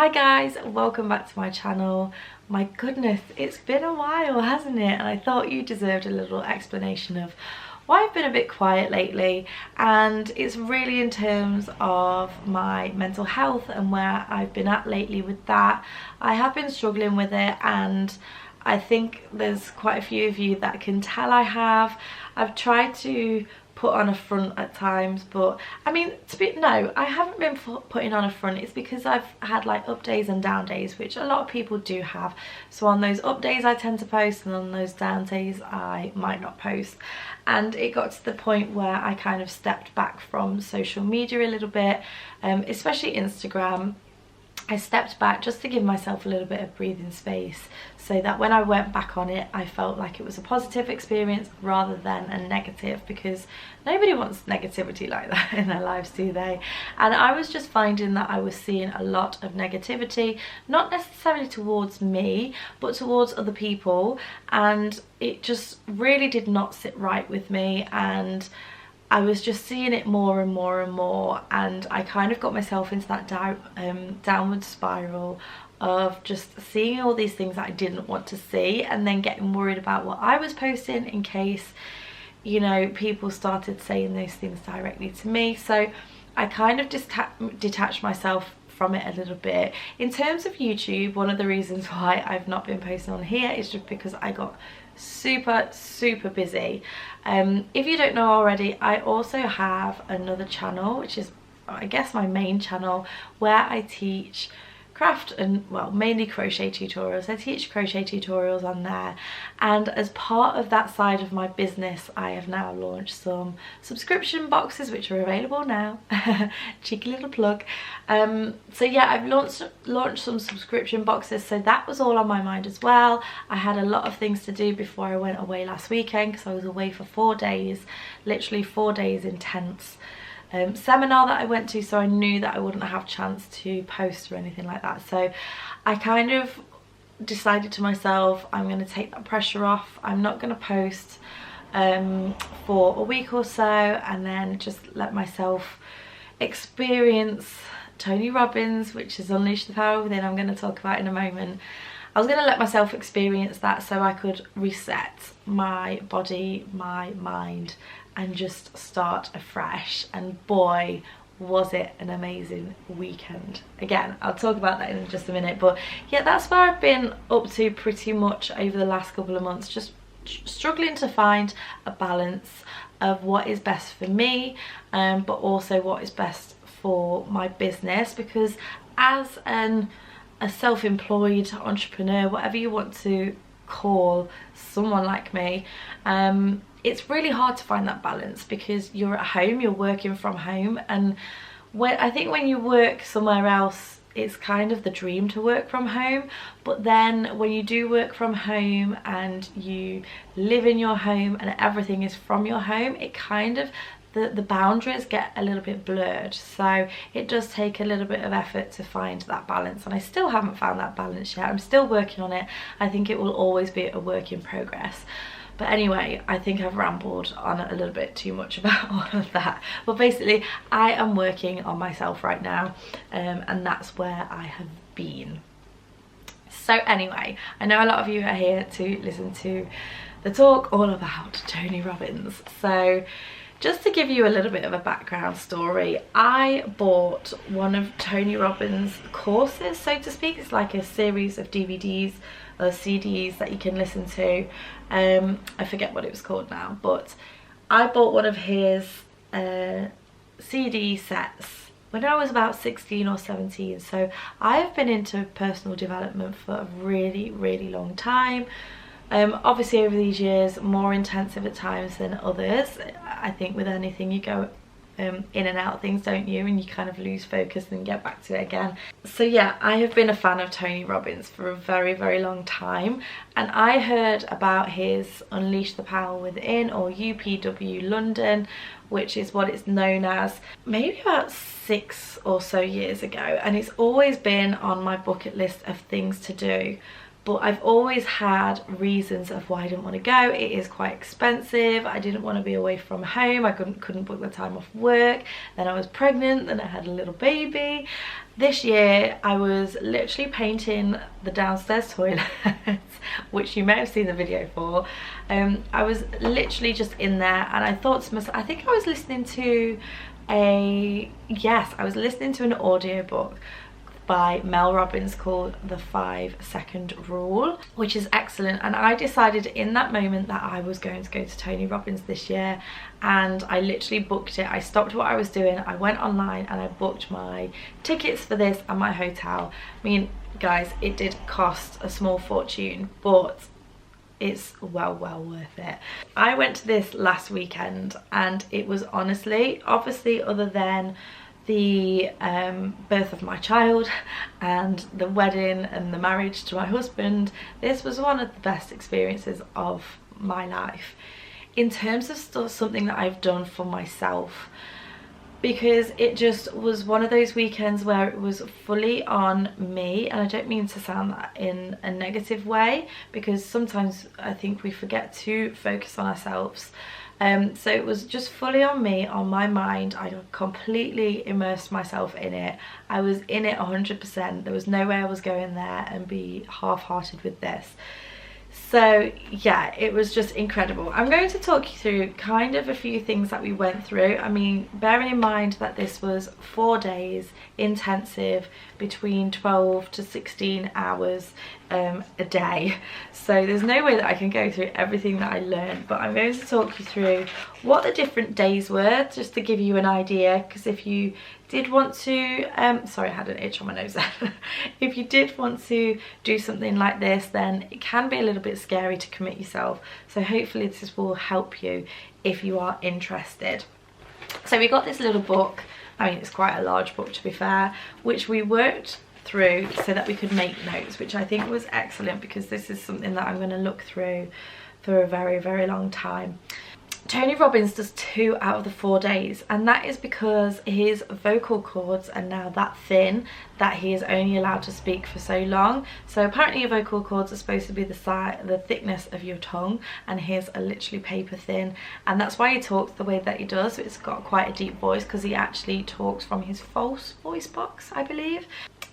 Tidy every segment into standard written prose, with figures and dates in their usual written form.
Hi guys, welcome back to my channel. My goodness, it's been a while, hasn't it? And I thought you deserved a little explanation of why I've been a bit quiet lately, and it's really in terms of my mental health and where I've been at lately with that. I have been struggling with it, and I think there's quite a few of you that can tell I have. I've tried to put on a front at times, but I mean, no, I haven't been putting on a front. It's because I've had like up days and down days, which a lot of people do have. So on those up days I tend to post, and on those down days I might not post. And it got to the point where I kind of stepped back from social media a little bit, especially Instagram. I stepped back just to give myself a little bit of breathing space, so that when I went back on it I felt like it was a positive experience rather than a negative, because nobody wants negativity like that in their lives, do they? And I was just finding that I was seeing a lot of negativity, not necessarily towards me but towards other people, and it just really did not sit right with me, and I was just seeing it more and more and more, and I kind of got myself into that downward spiral of just seeing all these things that I didn't want to see, and then getting worried about what I was posting in case, you know, people started saying those things directly to me. So I kind of detached myself from it a little bit. In terms of YouTube, one of the reasons why I've not been posting on here is just because I got super busy. If you don't know already, I also have another channel, which is I guess my main channel, where I teach craft and, well, mainly crochet tutorials. I teach crochet tutorials on there, and as part of that side of my business I have now launched some subscription boxes which are available now. Cheeky little plug. So yeah, I've launched some subscription boxes, so that was all on my mind as well. I had a lot of things to do before I went away last weekend, because I was away for 4 days, literally 4 days intense seminar that I went to, so I knew that I wouldn't have a chance to post or anything like that. So I kind of decided to myself, I'm going to take that pressure off. I'm not going to post for a week or so, and then just let myself experience Tony Robbins, which is Unleash the Power Within. I'm going to talk about in a moment. I was going to let myself experience that so I could reset my body, my mind, and just start afresh. And boy, was it an amazing weekend. Again, I'll talk about that in just a minute, but yeah, that's where I've been up to pretty much over the last couple of months, just struggling to find a balance of what is best for me, but also what is best for my business, because as a self-employed entrepreneur, whatever you want to call someone like me, it's really hard to find that balance, because you're at home, you're working from home, and I think when you work somewhere else, it's kind of the dream to work from home. But then when you do work from home and you live in your home and everything is from your home, it kind of, the boundaries get a little bit blurred. So it does take a little bit of effort to find that balance, and I still haven't found that balance yet. I'm still working on it. I think it will always be a work in progress. But anyway, I think I've rambled on a little bit too much about all of that. But basically, I am working on myself right now, and that's where I have been. So anyway, I know a lot of you are here to listen to the talk all about Tony Robbins. So just to give you a little bit of a background story, I bought one of Tony Robbins' courses, so to speak. It's like a series of DVDs or CDs that you can listen to. I forget what it was called now, but I bought one of his CD sets when I was about 16 or 17. So I've been into personal development for a really long time. Obviously over these years, more intensive at times than others. I think with anything, you go in and out of things, don't you, and you kind of lose focus and get back to it again. So yeah, I have been a fan of Tony Robbins for a very long time, and I heard about his Unleash the Power Within, or UPW London, which is what it's known as, maybe about 6 or so years ago, and it's always been on my bucket list of things to do. but I've always had reasons of why I didn't want to go. It is quite expensive. I didn't want to be away from home. I couldn't book the time off work. Then I was pregnant, then I had a little baby. This year I was literally painting the downstairs toilet, which you may have seen the video for. I was literally just in there, and I thought to myself, I think I was listening to I was listening to an audiobook by Mel Robbins called The 5-Second Rule, which is excellent. And I decided in that moment that I was going to go to Tony Robbins this year, and I literally booked it. I stopped what I was doing, I went online and I booked my tickets for this and my hotel. I mean, guys, it did cost a small fortune, but it's well worth it. I went to this last weekend, and it was honestly, obviously other than the birth of my child and the wedding and the marriage to my husband, this was one of the best experiences of my life in terms of something that I've done for myself, because it just was one of those weekends where it was fully on me. And I don't mean to sound that in a negative way, because sometimes I think we forget to focus on ourselves. So it was just fully on me, on my mind. I completely immersed myself in it. I was in it 100%. There was no way I was going there and be half-hearted with this. So yeah, it was just incredible. I'm going to talk you through kind of a few things that we went through. I mean, bearing in mind that this was 4 days intensive, between 12 to 16 hours a day, so there's no way that I can go through everything that I learned, but I'm going to talk you through what the different days were, just to give you an idea. Because if you did want to sorry, I had an itch on my nose there. If you did want to do something like this, then it can be a little bit scary to commit yourself, so hopefully this will help you if you are interested. So we got this little book, I mean it's quite a large book to be fair, which we worked through so that we could make notes, which I think was excellent, because this is something that I'm going to look through for a very long time. Tony Robbins does 2 out of the 4 days, and that is because his vocal cords are now that thin that he is only allowed to speak for so long. So apparently your vocal cords are supposed to be the thickness of your tongue, and his are literally paper thin, and that's why he talks the way that he does. It's got quite a deep voice, because he actually talks from his false voice box, I believe.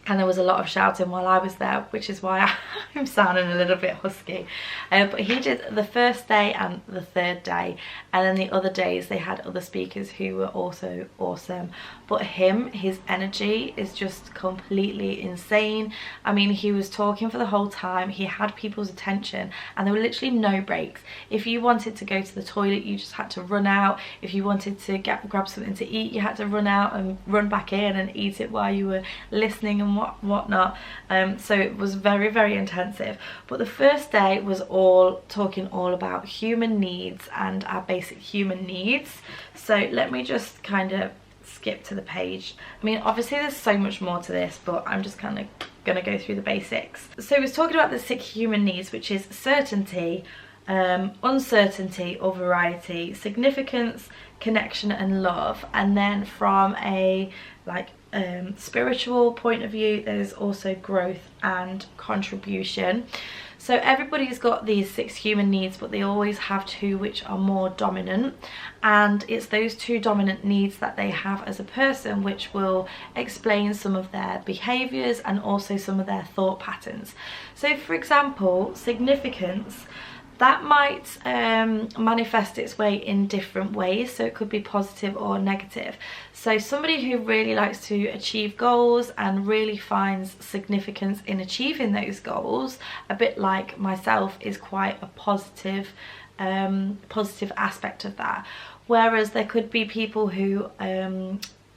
And there was a lot of shouting while I was there, which is why I'm sounding a little bit husky. But he did the first day and the 3rd day, and then the other days they had other speakers who were also awesome. But his energy is just completely insane. I mean, he was talking for the whole time. He had people's attention, and there were literally no breaks. If you wanted to go to the toilet, you just had to run out. If you wanted to grab something to eat, you had to run out and run back in and eat it while you were listening and whatnot. So it was very intensive. But the first day was all about human needs and our basic human needs. So let me just kind of skip to the page. I mean, obviously there's so much more to this, but I'm just kind of gonna go through the basics. So he was talking about the 6 human needs, which is certainty, uncertainty or variety, significance, connection and love. And then from a spiritual point of view, there's also growth and contribution. So everybody's got these 6 human needs, but they always have 2 which are more dominant, and it's those 2 dominant needs that they have as a person which will explain some of their behaviors and also some of their thought patterns. So for example, significance, that might manifest its way in different ways, so it could be positive or negative. So somebody who really likes to achieve goals and really finds significance in achieving those goals, a bit like myself, is quite a positive aspect of that. Whereas there could be people who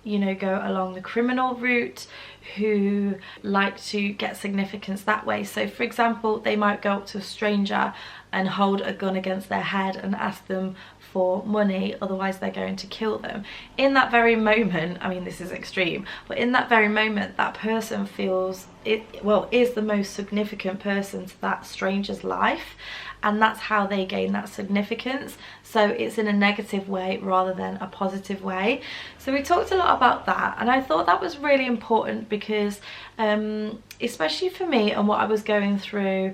you know, go along the criminal route, who like to get significance that way. So for example, they might go up to a stranger and hold a gun against their head and ask them for money, otherwise they're going to kill them. In that very moment, I mean, this is extreme, but in that very moment, that person feels is the most significant person to that stranger's life, and that's how they gain that significance. So it's in a negative way rather than a positive way. So we talked a lot about that, and I thought that was really important because especially for me and what I was going through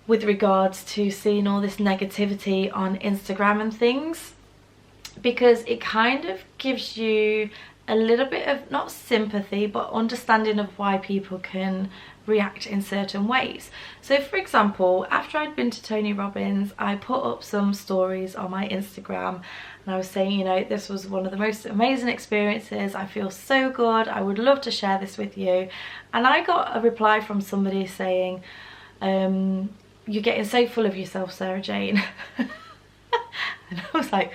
with regards to seeing all this negativity on Instagram and things, because it kind of gives you a little bit of, not sympathy, but understanding of why people can react in certain ways. So for example, after I'd been to Tony Robbins, I put up some stories on my Instagram and I was saying, you know, this was one of the most amazing experiences, I feel so good, I would love to share this with you. And I got a reply from somebody saying, you're getting so full of yourself, Sarah-Jayne. And I was like,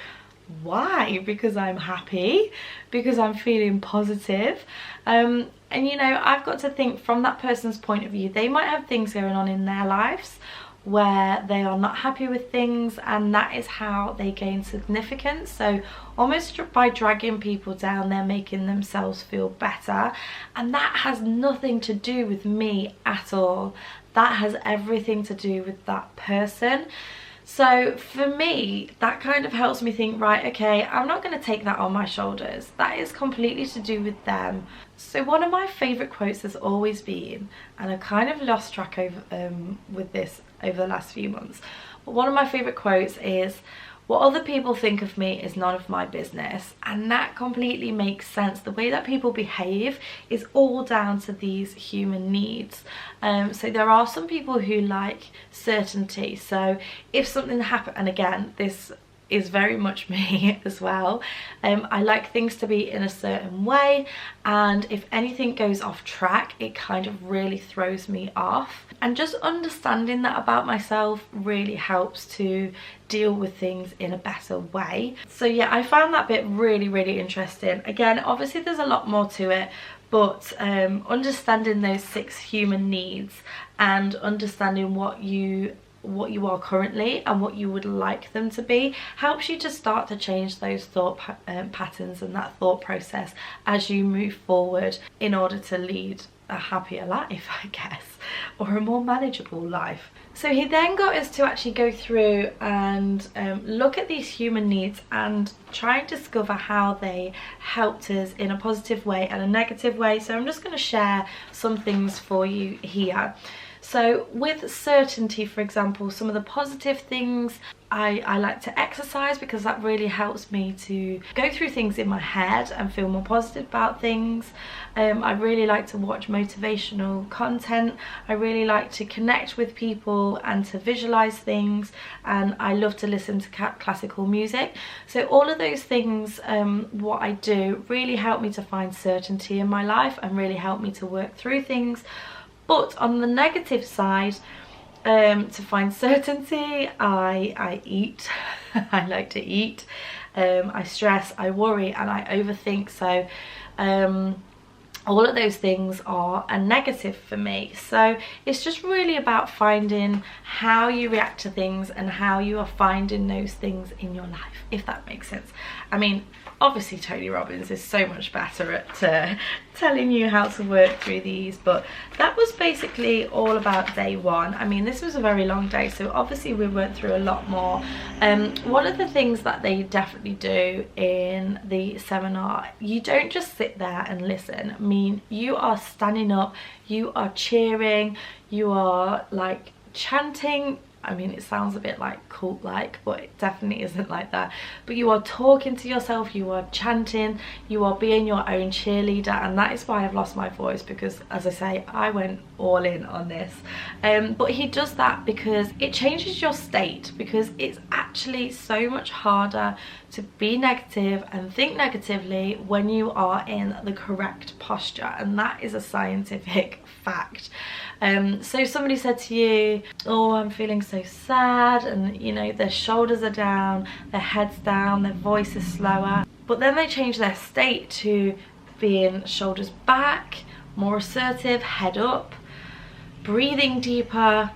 why? Because I'm happy, because I'm feeling positive. And you know, I've got to think from that person's point of view. They might have things going on in their lives where they are not happy with things, and that is how they gain significance. So almost by dragging people down, they're making themselves feel better, and that has nothing to do with me at all. That has everything to do with that person. So for me, that kind of helps me think, right, okay, I'm not going to take that on my shoulders. That is completely to do with them. So one of my favourite quotes has always been, and I kind of lost track with this over the last few months, but one of my favourite quotes is, what other people think of me is none of my business. And that completely makes sense. The way that people behave is all down to these human needs. So there are some people who like certainty. So if something happens, and again, this is very much me as well, I like things to be in a certain way, and if anything goes off track, it kind of really throws me off. And just understanding that about myself really helps to deal with things in a better way. So yeah, I found that bit really, really interesting. Again, obviously there's a lot more to it, but understanding those 6 human needs and understanding what you are currently and what you would like them to be helps you to start to change those thought patterns and that thought process as you move forward in order to lead a happier life, I guess, or a more manageable life. So he then got us to actually go through and look at these human needs and try and discover how they helped us in a positive way and a negative way. So I'm just going to share some things for you here. So with certainty, for example, some of the positive things, I like to exercise because that really helps me to go through things in my head and feel more positive about things. I really like to watch motivational content. I really like to connect with people and to visualize things, and I love to listen to classical music. So all of those things, what I do, really help me to find certainty in my life and really help me to work through things. But on the negative side, to find certainty, I eat. I like to eat. I stress, I worry, and I overthink. So all of those things are a negative for me. So it's just really about finding how you react to things and how you are finding those things in your life, if that makes sense. I mean, obviously Tony Robbins is so much better at telling you how to work through these, but that was basically all about day 1. I mean, this was a very long day, so obviously we went through a lot more. One of the things that they definitely do in the seminar, you don't just sit there and listen. I mean, you are standing up, you are cheering, you are like chanting. I mean, it sounds a bit like cult-like, but it definitely isn't like that. But you are talking to yourself, you are chanting, you are being your own cheerleader, and that is why I've lost my voice, because as I say, I went all in on this. But he does that because it changes your state, because it's actually so much harder to be negative and think negatively when you are in the correct posture, and that is a scientific fact. So somebody said to you, oh, I'm feeling so sad, and you know, their shoulders are down, their head's down, their voice is slower, but then they change their state to being shoulders back, more assertive, head up, breathing deeper.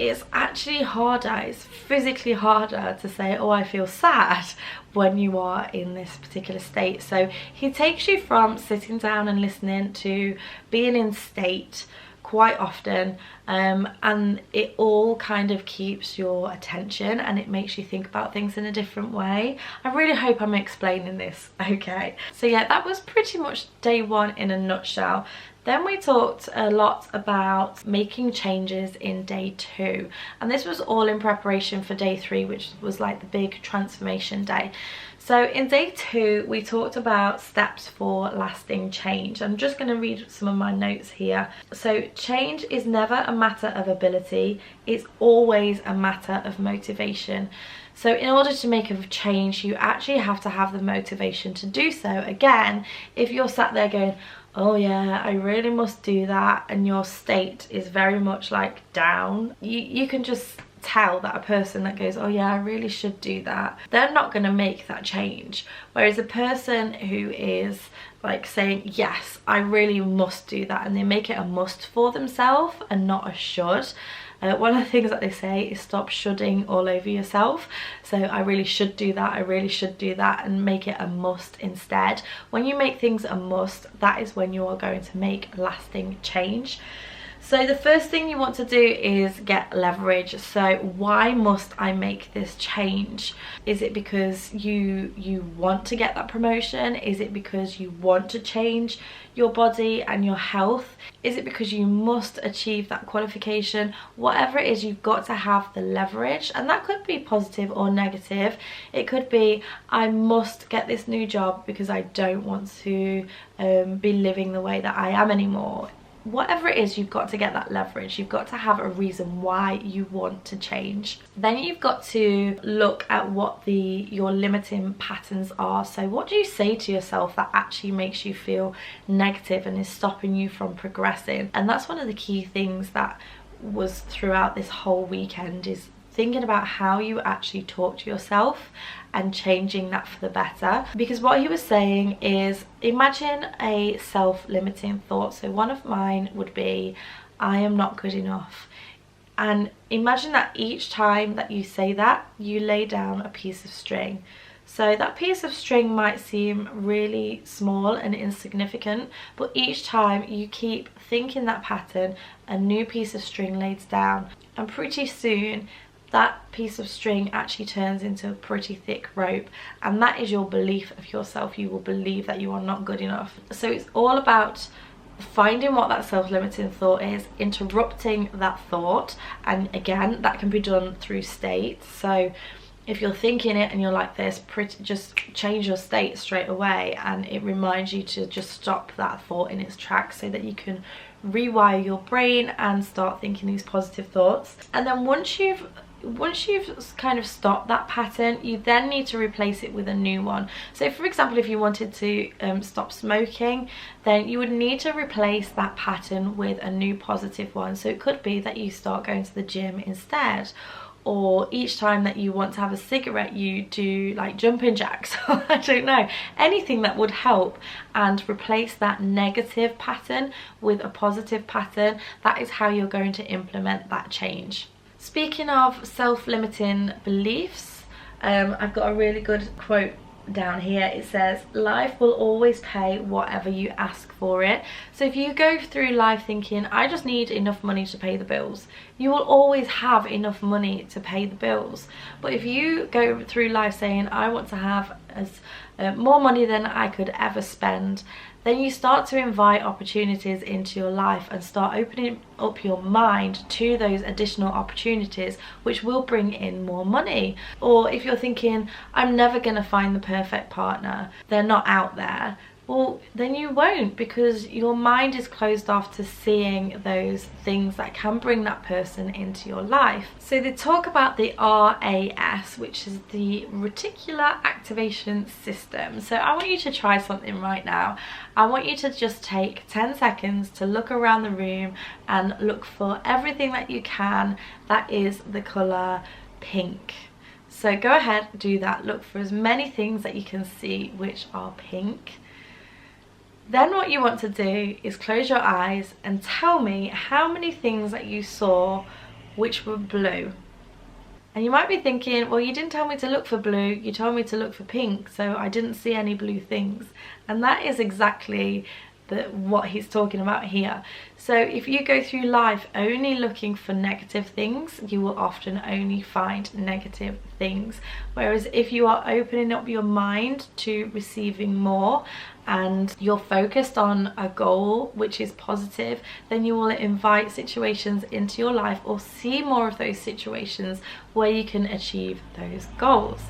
it's actually harder, it's physically harder to say, oh, I feel sad, when you are in this particular state. So he takes you from sitting down and listening to being in state quite often, and it all kind of keeps your attention and it makes you think about things in a different way. I really hope I'm explaining this okay. So yeah, that was pretty much day one in a nutshell. Then we talked a lot about making changes in day two, and this was all in preparation for day three, which was like the big transformation day. So in day two, we talked about steps for lasting change. I'm just going to read some of my notes here. So change is never a matter of ability, it's always a matter of motivation. So in order to make a change, you actually have to have the motivation to do so. Again, if you're sat there going, oh yeah, I really must do that, and your state is very much like down, you can just tell that a person that goes, oh yeah, I really should do that, they're not going to make that change. Whereas a person who is like saying, yes, I really must do that, and they make it a must for themselves and not a should. One of the things that they say is stop shoulding all over yourself. So I really should do that, I really should do that, and make it a must instead. When you make things a must, that is when you are going to make lasting change. So the first thing you want to do is get leverage. So why must I make this change? Is it because you want to get that promotion? Is it because you want to change your body and your health? Is it because you must achieve that qualification? Whatever it is, you've got to have the leverage, and that could be positive or negative. It could be, I must get this new job because I don't want to be living the way that I am anymore. Whatever it is, you've got to get that leverage. You've got to have a reason why you want to change. Then you've got to look at what your limiting patterns are. So what do you say to yourself that actually makes you feel negative and is stopping you from progressing? And that's one of the key things that was throughout this whole weekend, is thinking about how you actually talk to yourself and changing that for the better. Because what he was saying is, imagine a self-limiting thought. So one of mine would be, I am not good enough. And imagine that each time that you say that, you lay down a piece of string. So that piece of string might seem really small and insignificant, but each time you keep thinking that pattern, a new piece of string lays down, and pretty soon that piece of string actually turns into a pretty thick rope, and that is your belief of yourself. You will believe that you are not good enough. So it's all about finding what that self-limiting thought is, interrupting that thought, and again, that can be done through state. So if you're thinking it and you're like this, just change your state straight away, and it reminds you to just stop that thought in its tracks so that you can rewire your brain and start thinking these positive thoughts. And then once you've kind of stopped that pattern, you then need to replace it with a new one. So for example, if you wanted to stop smoking, then you would need to replace that pattern with a new positive one. So it could be that you start going to the gym instead, or each time that you want to have a cigarette, you do like jumping jacks. I don't know, anything that would help and replace that negative pattern with a positive pattern. That is how you're going to implement that change. Speaking of self-limiting beliefs, I've got a really good quote down here. It says, life will always pay whatever you ask for it. So if you go through life thinking, I just need enough money to pay the bills, you will always have enough money to pay the bills. But if you go through life saying, I want to have more money than I could ever spend, then you start to invite opportunities into your life and start opening up your mind to those additional opportunities, which will bring in more money. Or if you're thinking, I'm never going to find the perfect partner, they're not out there, well, then you won't, because your mind is closed off to seeing those things that can bring that person into your life. So they talk about the RAS, which is the reticular activation system. So I want you to try something right now. I want you to just take 10 seconds to look around the room and look for everything that you can that is the colour pink. So go ahead, do that. Look for as many things that you can see which are pink. Then what you want to do is close your eyes and tell me how many things that you saw which were blue. And you might be thinking, well, you didn't tell me to look for blue, you told me to look for pink, so I didn't see any blue things. And that is exactly what he's talking about here. So if you go through life only looking for negative things, you will often only find negative things. Whereas if you are opening up your mind to receiving more and you're focused on a goal which is positive, then you will invite situations into your life or see more of those situations where you can achieve those goals,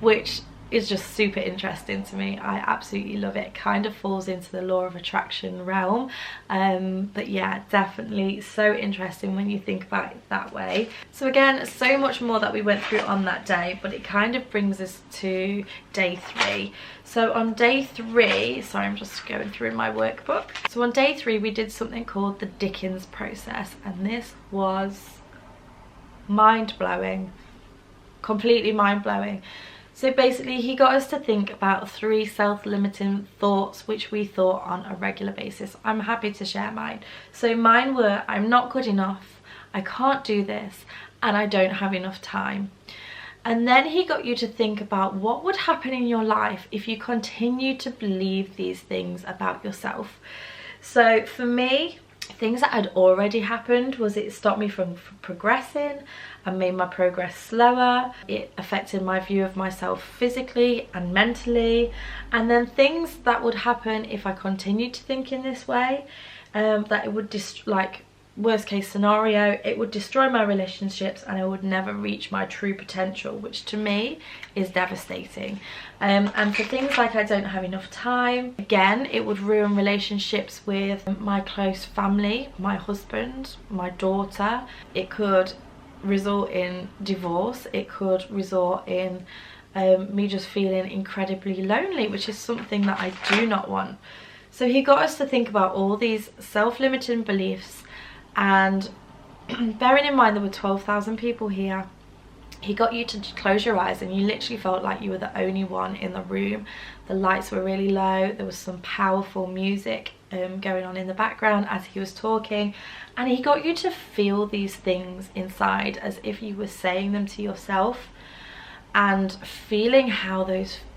which is just super interesting to me. I absolutely love it. It kind of falls into the law of attraction realm, but yeah, definitely so interesting when you think about it that way. So again, so much more that we went through on that day, but it kind of brings us to day 3. So on day 3, sorry, I'm just going through my workbook. So on day 3 we did something called the Dickens process, and this was mind-blowing, completely mind-blowing. So basically he got us to think about 3 self-limiting thoughts which we thought on a regular basis. I'm happy to share mine. So mine were, I'm not good enough, I can't do this, and I don't have enough time. And then he got you to think about what would happen in your life if you continue to believe these things about yourself. So for me, things that had already happened was it stopped me from progressing and made my progress slower. It affected my view of myself physically and mentally. And then things that would happen if I continued to think in this way, that it would like worst case scenario, it would destroy my relationships and I would never reach my true potential, which to me is devastating. And for things like I don't have enough time, again, it would ruin relationships with my close family, my husband, my daughter. It could result in divorce. It could result in me just feeling incredibly lonely, which is something that I do not want. So he got us to think about all these self-limiting beliefs, and bearing in mind there were 12,000 people here, he got you to close your eyes and you literally felt like you were the only one in the room. The lights were really low, there was some powerful music going on in the background as he was talking, and he got you to feel these things inside as if you were saying them to yourself and feeling how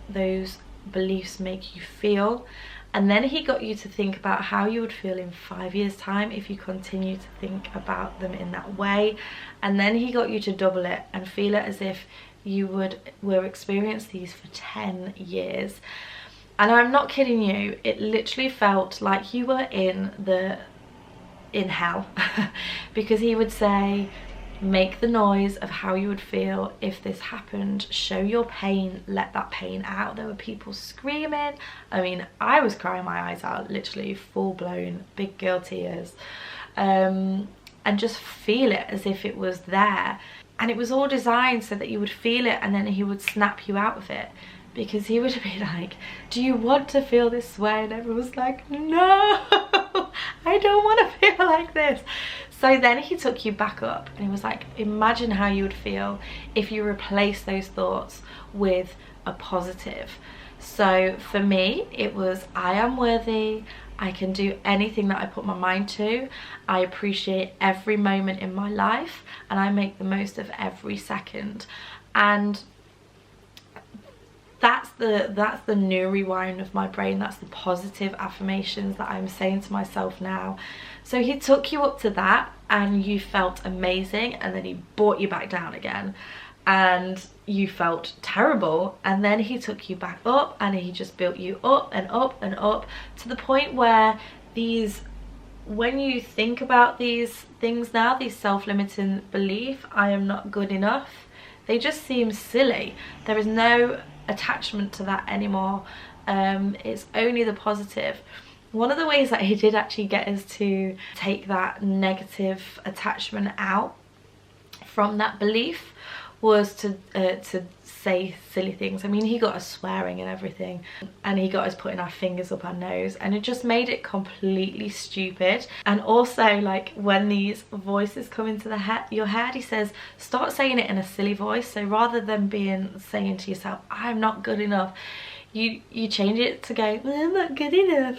those beliefs make you feel. And then he got you to think about how you would feel in 5 years' time if you continue to think about them in that way. And then he got you to double it and feel it as if you were experience these for 10 years. And I'm not kidding you, it literally felt like you were in hell. Because he would say, make the noise of how you would feel if this happened, show your pain, let that pain out. There were people screaming. I mean, I was crying my eyes out, literally full-blown big girl tears, and just feel it as if it was there. And it was all designed so that you would feel it and then he would snap you out of it, because he would be like, do you want to feel this way? And everyone's like, no, I don't want to feel like this. So then he took you back up and he was like, imagine how you would feel if you replace those thoughts with a positive. So for me, it was, I am worthy, I can do anything that I put my mind to, I appreciate every moment in my life, and I make the most of every second. And that's the new rewiring of my brain. That's the positive affirmations that I'm saying to myself now. So he took you up to that and you felt amazing, and then he brought you back down again and you felt terrible, and then he took you back up and he just built you up and up and up to the point where when you think about these things now, these self-limiting belief, I am not good enough, they just seem silly. There is no attachment to that anymore. It's only the positive. One of the ways that he did actually get us to take that negative attachment out from that belief was to say silly things. I mean, he got us swearing and everything, and he got us putting our fingers up our nose, and it just made it completely stupid. And also, like, when these voices come into your head, he says start saying it in a silly voice. So rather than saying to yourself, I'm not good enough, you change it to go, I'm not good enough.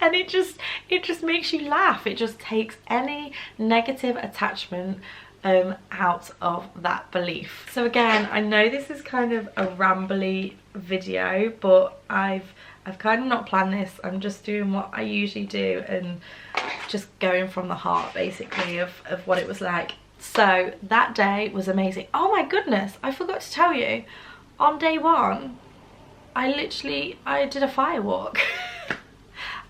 And it just makes you laugh. It just takes any negative attachment out of that belief. So again, I know this is kind of a rambly video, but I've kind of not planned this. I'm just doing what I usually do and just going from the heart basically of what it was like. So that day was amazing. Oh my goodness, I forgot to tell you, on day one I did a fire walk.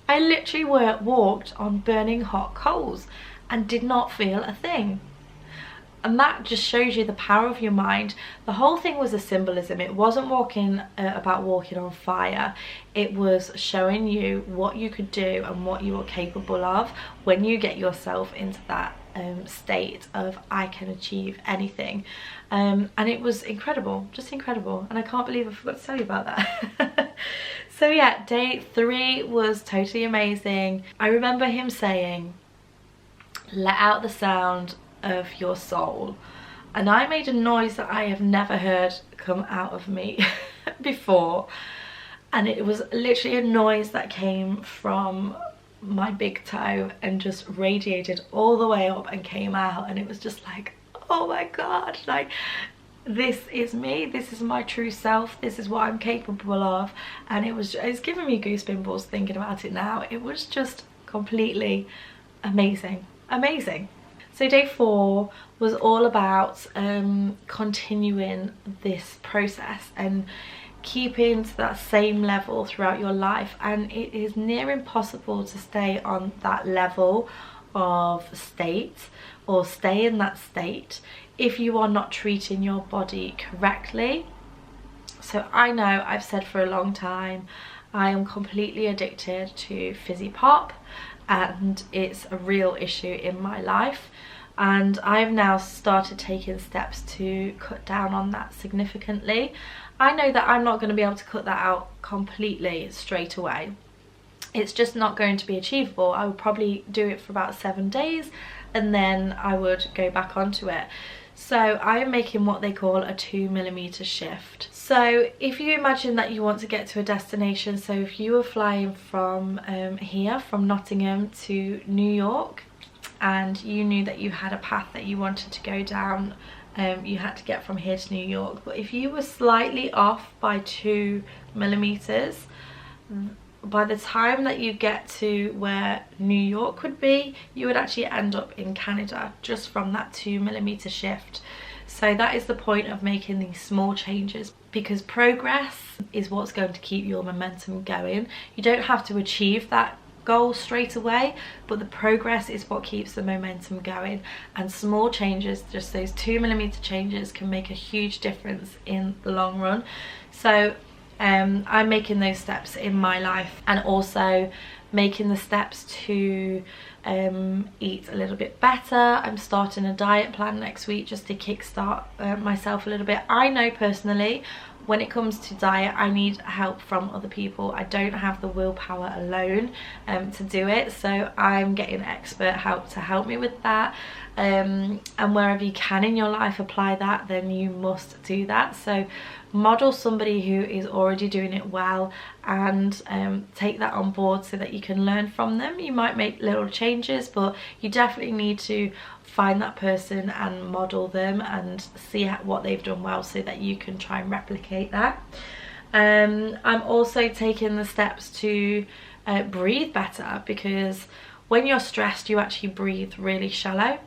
I literally walked on burning hot coals and did not feel a thing. And that just shows you the power of your mind. The whole thing was a symbolism. It wasn't about walking on fire. It was showing you what you could do and what you are capable of when you get yourself into that state of I can achieve anything. And it was incredible, just incredible. And I can't believe I forgot to tell you about that. So yeah, day 3 was totally amazing. I remember him saying, let out the sound of your soul, and I made a noise that I have never heard come out of me before, and it was literally a noise that came from my big toe and just radiated all the way up and came out, and it was just like, oh my god, like, this is me, this is my true self, this is what I'm capable of. And it's giving me goosebumps thinking about it now. It was just completely amazing. So day 4 was all about continuing this process and keeping to that same level throughout your life. And it is near impossible to stay on that level of state or stay in that state if you are not treating your body correctly. So I know I've said for a long time I am completely addicted to fizzy pop, and it's a real issue in my life, and I've now started taking steps to cut down on that significantly. I know that I'm not going to be able to cut that out completely straight away. It's just not going to be achievable. I would probably do it for about 7 days and then I would go back onto it. So I am making what they call a 2mm shift. So if you imagine that you want to get to a destination, so if you were flying from here, from Nottingham to New York, and you knew that you had a path that you wanted to go down, you had to get from here to New York. But if you were slightly off by 2mm, by the time that you get to where New York would be, you would actually end up in Canada just from that 2mm shift. So that is the point of making these small changes, because progress is what's going to keep your momentum going. You don't have to achieve that goal straight away, but the progress is what keeps the momentum going, and small changes, just those 2mm changes, can make a huge difference in the long run. So I'm making those steps in my life, and also making the steps to eat a little bit better. I'm starting a diet plan next week just to kickstart myself a little bit. I know personally when it comes to diet I need help from other people. I don't have the willpower alone to do it, so I'm getting expert help to help me with that. And wherever you can in your life apply that, then you must do that. So model somebody who is already doing it well, and take that on board so that you can learn from them. You might make little changes, but you definitely need to find that person and model them and see what they've done well so that you can try and replicate that. I'm also taking the steps to breathe better, because when you're stressed you actually breathe really shallow,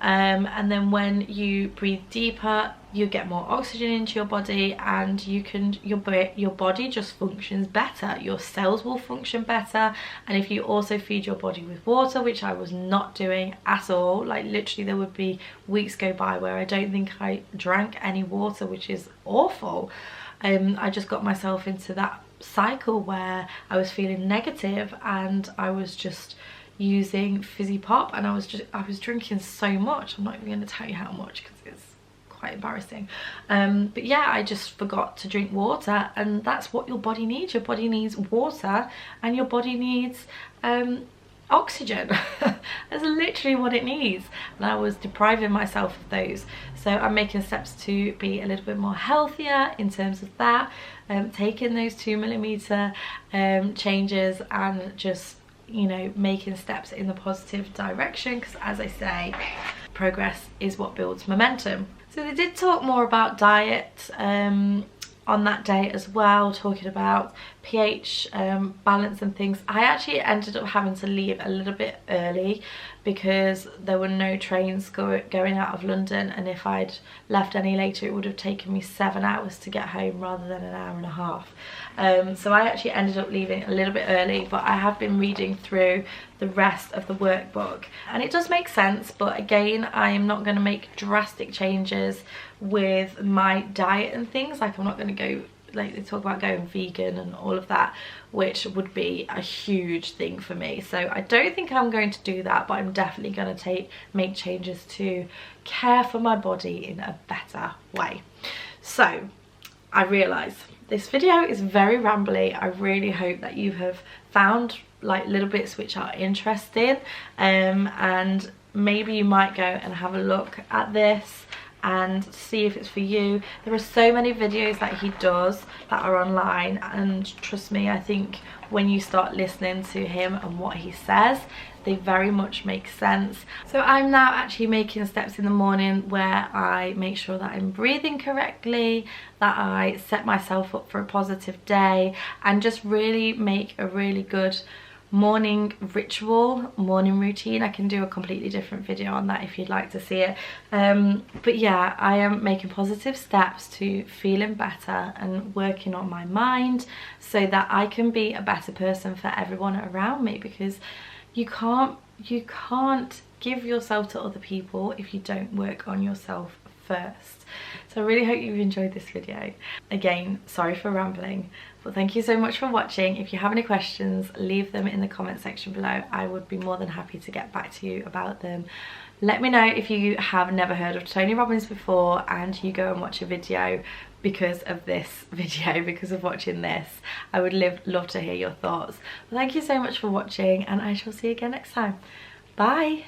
and then when you breathe deeper you get more oxygen into your body, and your body just functions better. Your cells will function better. And if you also feed your body with water, which I was not doing at all, like literally there would be weeks go by where I don't think I drank any water, which is awful. I just got myself into that cycle where I was feeling negative and I was just using fizzy pop, and I was drinking so much. I'm not even going to tell you how much because it's quite embarrassing. But yeah, I just forgot to drink water, and that's what your body needs. Your body needs water and your body needs oxygen. That's literally what it needs, and I was depriving myself of those. So I'm making steps to be a little bit more healthier in terms of that, taking those 2mm changes and just you know, making steps in the positive direction, because as I say, progress is what builds momentum. So they did talk more about diet on that day as well, talking about pH balance and things. I actually ended up having to leave a little bit early because there were no trains going out of London, and if I'd left any later it would have taken me 7 hours to get home rather than an hour and a half. So I actually ended up leaving a little bit early, but I have been reading through the rest of the workbook and it does make sense. But again, I am not going to make drastic changes with my diet and things. Like, I'm not going to go, like they talk about going vegan and all of that, which would be a huge thing for me. So I don't think I'm going to do that, but I'm definitely going to make changes to care for my body in a better way. So I realise this video is very rambly. I really hope that you have found like little bits which are interesting, and maybe you might go and have a look at this and see if it's for you. There are so many videos that he does that are online, and trust me, I think when you start listening to him and what he says, they very much make sense. So I'm now actually making steps in the morning where I make sure that I'm breathing correctly, that I set myself up for a positive day, and just really make a really good morning ritual, morning routine. I can do a completely different video on that if you'd like to see it. But yeah, I am making positive steps to feeling better and working on my mind so that I can be a better person for everyone around me, because you can't give yourself to other people if you don't work on yourself first. So I really hope you've enjoyed this video. Again, sorry for rambling, but thank you so much for watching. If you have any questions, leave them in the comment section below. I would be more than happy to get back to you about them. Let me know if you have never heard of Tony Robbins before and you go and watch a video because of this video, because of watching this. I would love to hear your thoughts. Well, thank you so much for watching, and I shall see you again next time. Bye.